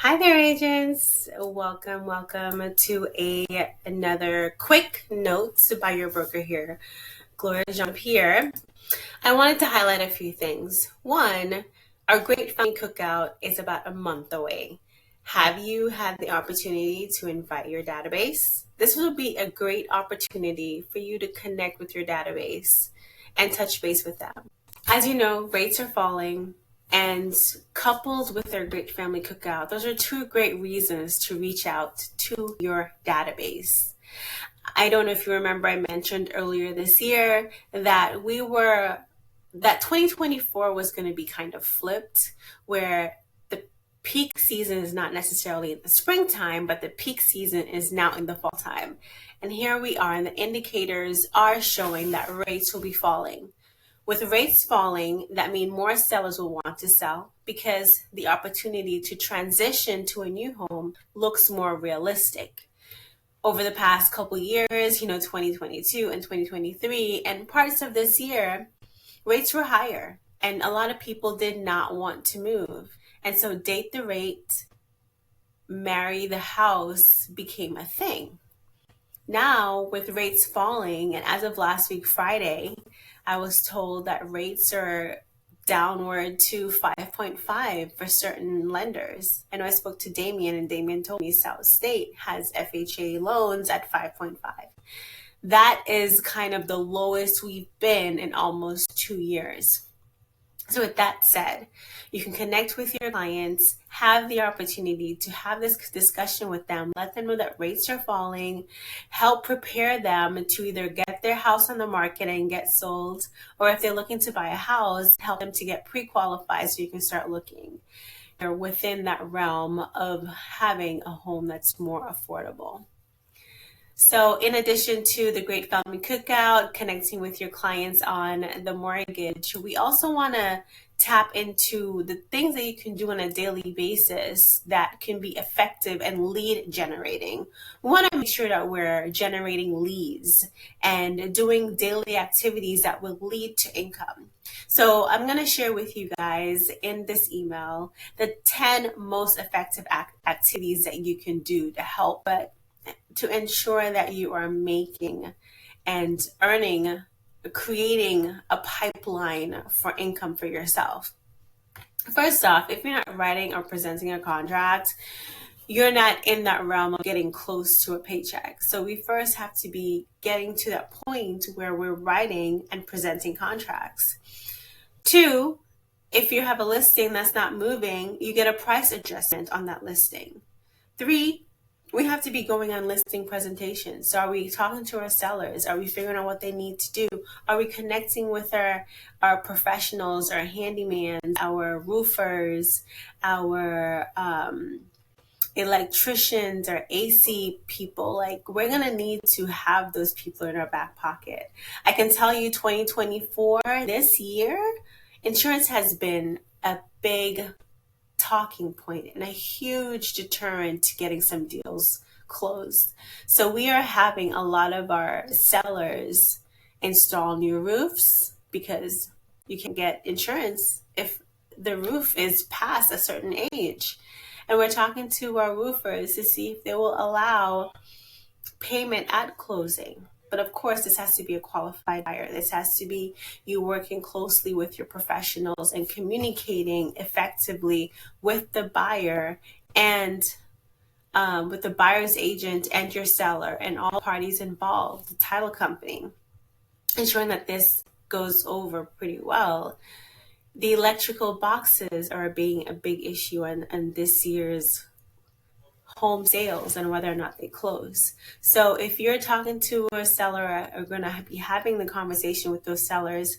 Hi there, agents. Welcome to another quick notes by your broker here, Gloria Jean-Pierre. I wanted to highlight a few things. One, our Great Family Cookout is about a month away. Have you had the opportunity to invite your database? This will be a great opportunity for you to connect with your database and touch base with them. As you know, rates are falling, and coupled with their Great Family Cookout, those are two great reasons to reach out to your database. I don't know if you remember, I mentioned earlier this year that 2024 was going to be kind of flipped, where the peak season is not necessarily in the springtime, but the peak season is now in the fall time. And here we are, and the indicators are showing that rates will be falling. With rates falling, that means more sellers will want to sell because the opportunity to transition to a new home looks more realistic. Over the past couple years, 2022 and 2023 and parts of this year, rates were higher and a lot of people did not want to move. And so date the rate, marry the house became a thing. Now, with rates falling, and as of last week, Friday, I was told that rates are downward to 5.5 for certain lenders. I know I spoke to Damien, and Damien told me South State has FHA loans at 5.5. That is kind of the lowest we've been in almost 2 years. So with that said, you can connect with your clients, have the opportunity to have this discussion with them, let them know that rates are falling, help prepare them to either get their house on the market and get sold, or if they're looking to buy a house, help them to get pre-qualified so you can start looking. They're within that realm of having a home that's more affordable. So in addition to the Great Family Cookout, connecting with your clients on the mortgage, we also want to tap into the things that you can do on a daily basis that can be effective and lead generating. We want to make sure that we're generating leads and doing daily activities that will lead to income. So I'm going to share with you guys in this email the 10 most effective activities that you can do to help to ensure that you are making and earning, creating a pipeline for income for yourself. First off, if you're not writing or presenting a contract, you're not in that realm of getting close to a paycheck. So we first have to be getting to that point where we're writing and presenting contracts. Two, if you have a listing that's not moving, you get a price adjustment on that listing. Three, we have to be going on listing presentations. So are we talking to our sellers? Are we figuring out what they need to do? Are we connecting with our professionals, our handyman, our roofers, our electricians, our AC people? Like, we're going to need to have those people in our back pocket. I can tell you 2024, this year, insurance has been a big talking point and a huge deterrent to getting some deals closed. So we are having a lot of our sellers install new roofs because you can get insurance if the roof is past a certain age. And we're talking to our roofers to see if they will allow payment at closing. But of course, this has to be a qualified buyer. This has to be you working closely with your professionals and communicating effectively with the buyer and with the buyer's agent and your seller and all parties involved, the title company, ensuring that this goes over pretty well. The electrical boxes are being a big issue in this year's home sales and whether or not they close. So if you're talking to a seller or going to be having the conversation with those sellers,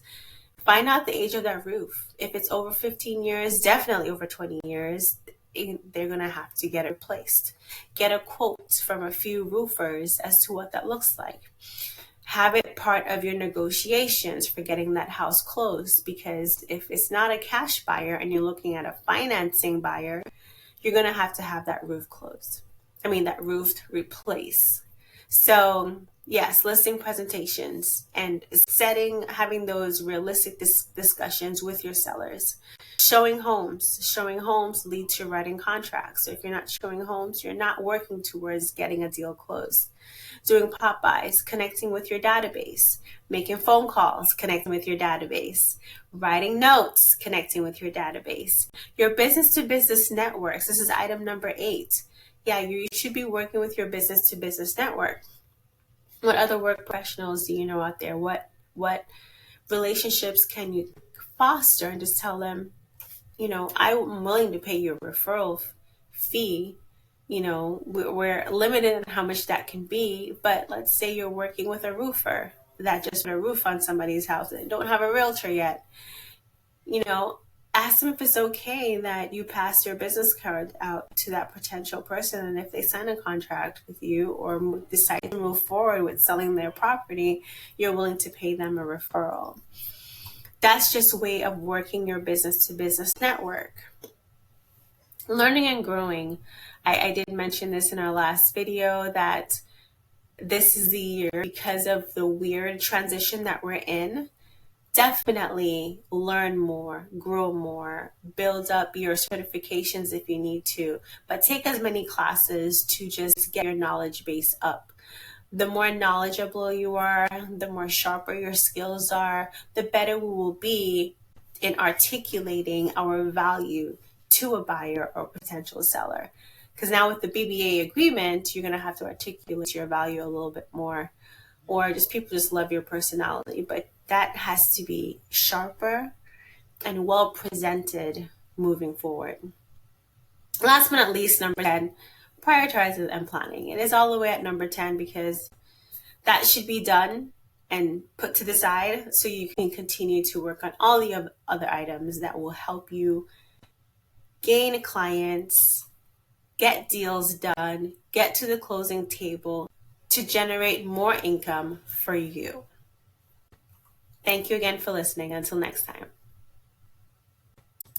find out the age of that roof. If it's over 15 years, definitely over 20 years, they're going to have to get it replaced. Get a quote from a few roofers as to what that looks like. Have it part of your negotiations for getting that house closed, because if it's not a cash buyer and you're looking at a financing buyer, you're going to have that roof closed. That roof replaced. So yes, listing presentations and having those realistic discussions with your sellers. Showing homes lead to writing contracts. So if you're not showing homes, you're not working towards getting a deal closed. Doing pop-bys, connecting with your database, making phone calls, connecting with your database, writing notes, connecting with your database. Your business-to-business networks. This is item number 8. Yeah, you should be working with your business-to-business network. What other work professionals do you know out there? What relationships can you foster? And just tell them, I'm willing to pay you a referral fee. We're limited on how much that can be, but let's say you're working with a roofer that just put a roof on somebody's house and they don't have a realtor yet. Ask them if it's okay that you pass your business card out to that potential person. And if they sign a contract with you or decide to move forward with selling their property, you're willing to pay them a referral. That's just a way of working your business to business network. Learning and growing. I did mention this in our last video that this is the year, because of the weird transition that we're in. Definitely learn more, grow more, build up your certifications if you need to, but take as many classes to just get your knowledge base up. The more knowledgeable you are, the more sharper your skills are, the better we will be in articulating our value to a buyer or potential seller. Because now with the BBA agreement, you're going to have to articulate your value a little bit more, or just people just love your personality. But that has to be sharper and well presented moving forward. Last but not least, number 10, prioritizing and planning. It is all the way at number 10 because that should be done and put to the side so you can continue to work on all the other items that will help you gain clients, get deals done, get to the closing table to generate more income for you. Thank you again for listening. Until next time.